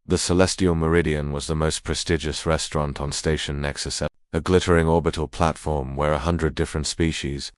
The Celestial Meridian was the most prestigious restaurant on Station Nexus 7, a glittering orbital platform where 100 different species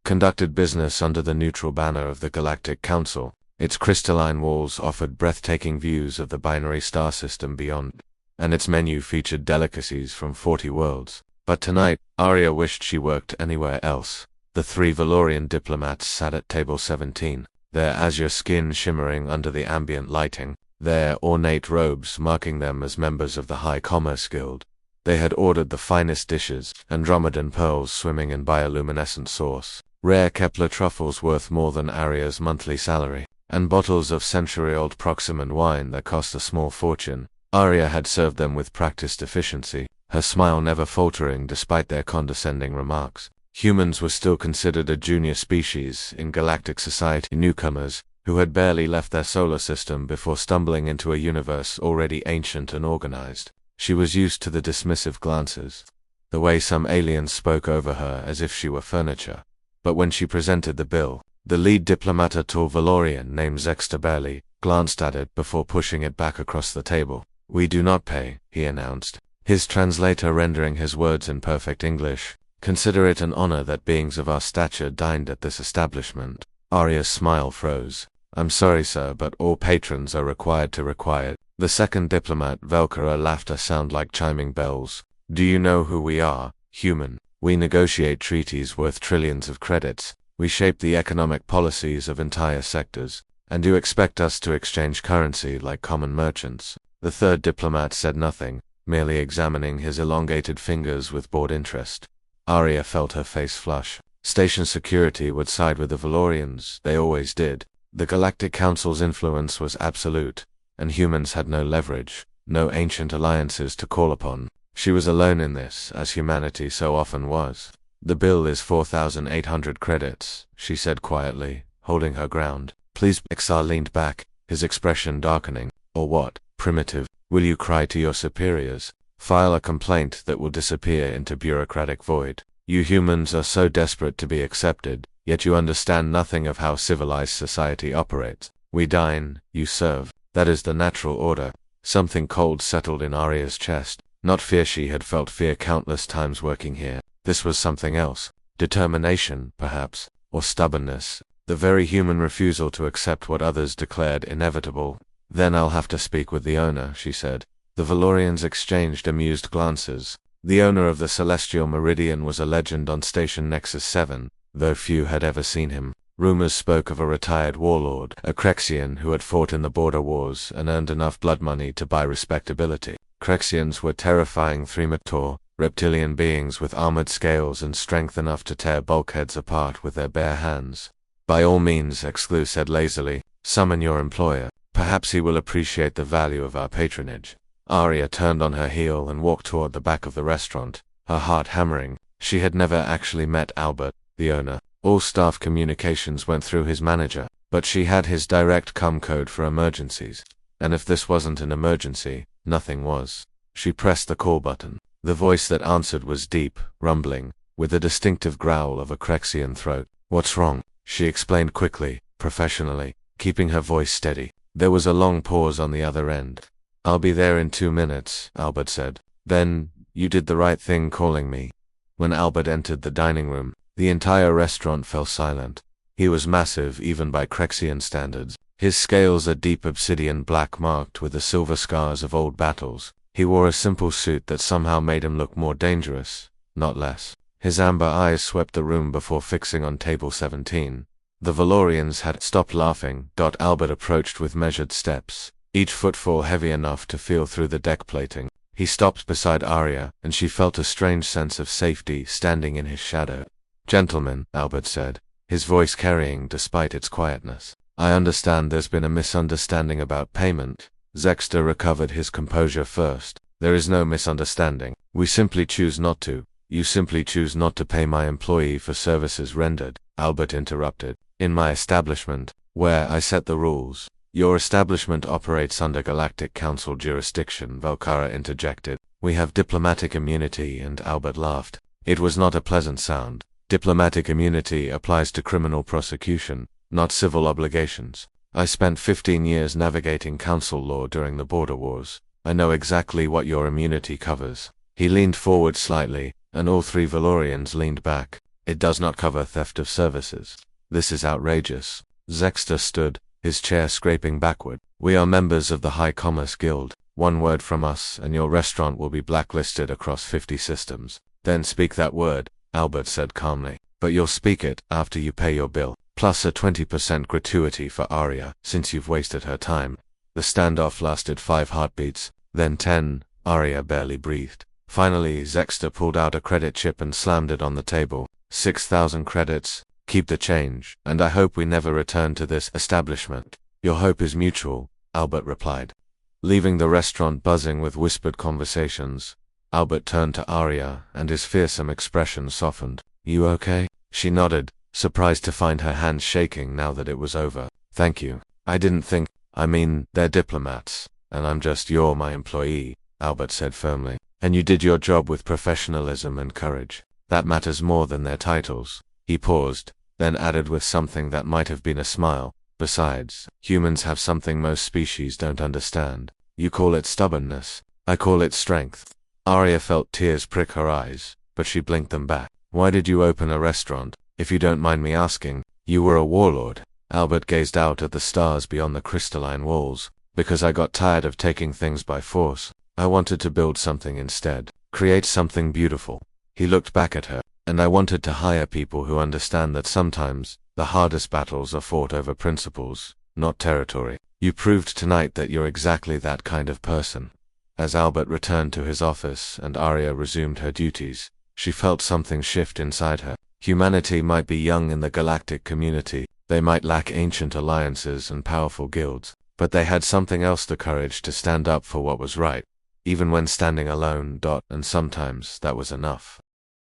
conducted business under the neutral banner of the Galactic Council. Its crystalline walls offered breathtaking views of the binary star system beyond, and its menu featured delicacies from 40 worlds. But tonight, Arya wished she worked anywhere else. The 3 Valorian diplomats sat at table 17, their azure skin shimmering under the ambient lighting, their ornate robes marking them as members of the High Commerce Guild. They had ordered the finest dishes, Andromedan pearls swimming in bioluminescent sauce, rare Kepler truffles worth more than Arya's monthly salary, and bottles of century-old Proximan wine that cost a small fortune. Arya had served them with practiced efficiency, her smile never faltering despite their condescending remarks. Humans were still considered a junior species in galactic society, newcomers who had barely left their solar system before stumbling into a universe already ancient and organized. She was used to the dismissive glances, the way some aliens spoke over her as if she were furniture. But when she presented the bill, the lead diplomat, a tall Valorian named Zexter, barely glanced at it before pushing it back across the table. "We do not pay," he announced, his translator rendering his words in perfect English. "Consider it an honor that beings of our stature dined at this establishment." Arya's smile froze. "I'm sorry, sir, but all patrons are required to require." The second diplomat, Velkara, laughed, a sound like chiming bells. "Do you know who we are, human? We negotiate treaties worth trillions of credits. We shape the economic policies of entire sectors. And you expect us to exchange currency like common merchants?" The third diplomat said nothing, merely examining his elongated fingers with bored interest. Arya felt her face flush. Station security would side with the Valorians, they always did. The Galactic Council's influence was absolute, and humans had no leverage, no ancient alliances to call upon. She was alone in this, as humanity so often was. "The bill is 4,800 credits, she said quietly, holding her ground. "Please." Exar leaned back, his expression darkening. "Or what, primitive? Will you cry to your superiors? File a complaint that will disappear into bureaucratic void? You humans are so desperate to be accepted, yet you understand nothing of how civilized society operates. We dine, you serve. That is the natural order." Something cold settled in Arya's chest. Not fear, she had felt fear countless times working here. This was something else. Determination, perhaps, or stubbornness. The very human refusal to accept what others declared inevitable. "Then I'll have to speak with the owner," she said. The Valorians exchanged amused glances. The owner of the Celestial Meridian was a legend on Station Nexus 7, though few had ever seen him. Rumors spoke of a retired warlord, a Crexian who had fought in the border wars and earned enough blood money to buy respectability. Crexians were terrifying three-mator, reptilian beings with armored scales and strength enough to tear bulkheads apart with their bare hands. "By all means," Exclu said lazily, "summon your employer. Perhaps he will appreciate the value of our patronage." Arya turned on her heel and walked toward the back of the restaurant, her heart hammering. She had never actually met Albert, the owner. All staff communications went through his manager, but she had his direct com code for emergencies. And if this wasn't an emergency, nothing was. She pressed the call button. The voice that answered was deep, rumbling, with the distinctive growl of a Crexian throat. "What's wrong?" she explained quickly, professionally, keeping her voice steady. There was a long pause on the other end. "I'll be there in 2 minutes, Albert said. "Then, you did the right thing calling me." When Albert entered the dining room, the entire restaurant fell silent. He was massive even by Crexian standards, his scales a deep obsidian black marked with the silver scars of old battles. He wore a simple suit that somehow made him look more dangerous, not less. His amber eyes swept the room before fixing on table 17. The Valorians had stopped laughing. Albert approached with measured steps, each footfall heavy enough to feel through the deck plating. He stopped beside Arya, and she felt a strange sense of safety standing in his shadow. "Gentlemen," Albert said, his voice carrying despite its quietness. "I understand there's been a misunderstanding about payment." Zexter recovered his composure first. "There is no misunderstanding. We simply choose not to." "You simply choose not to pay my employee for services rendered," Albert interrupted. "In my establishment, where I set the rules." "Your establishment operates under Galactic Council jurisdiction," Velkara interjected. "We have diplomatic immunity," and Albert laughed. It was not a pleasant sound. Diplomatic immunity applies to criminal prosecution, not civil obligations. I spent 15 years navigating council law during the border wars. I know exactly what your immunity covers. He leaned forward slightly, and all three Valorians leaned back. It does not cover theft of services. This is outrageous. Zexter stood, his chair scraping backward. We are members of the High Commerce Guild. One word from us, and your restaurant will be blacklisted across 50 systems. Then speak that word, Albert said calmly. But you'll speak it after you pay your bill, plus a 20% gratuity for Arya, since you've wasted her time. The standoff lasted 5 heartbeats, then 10. Arya barely breathed. Finally, Zexter pulled out a credit chip and slammed it on the table. 6,000 credits. Keep the change, and I hope we never return to this establishment. Your hope is mutual, Albert replied. Leaving the restaurant buzzing with whispered conversations, Albert turned to Arya, and his fearsome expression softened. You okay? She nodded, surprised to find her hands shaking now that it was over. Thank you. I didn't think, they're diplomats, and I'm just my employee, Albert said firmly. And you did your job with professionalism and courage. That matters more than their titles. He paused, then added with something that might have been a smile. Besides, humans have something most species don't understand. You call it stubbornness. I call it strength. Arya felt tears prick her eyes, but she blinked them back. Why did you open a restaurant? If you don't mind me asking. You were a warlord. Albert gazed out at the stars beyond the crystalline walls. Because I got tired of taking things by force. I wanted to build something instead. Create something beautiful. He looked back at her. And I wanted to hire people who understand that sometimes, the hardest battles are fought over principles, not territory. You proved tonight that you're exactly that kind of person. As Albert returned to his office and Arya resumed her duties, she felt something shift inside her. Humanity might be young in the galactic community, they might lack ancient alliances and powerful guilds, but they had something else, the courage to stand up for what was right, even when standing alone. And sometimes that was enough.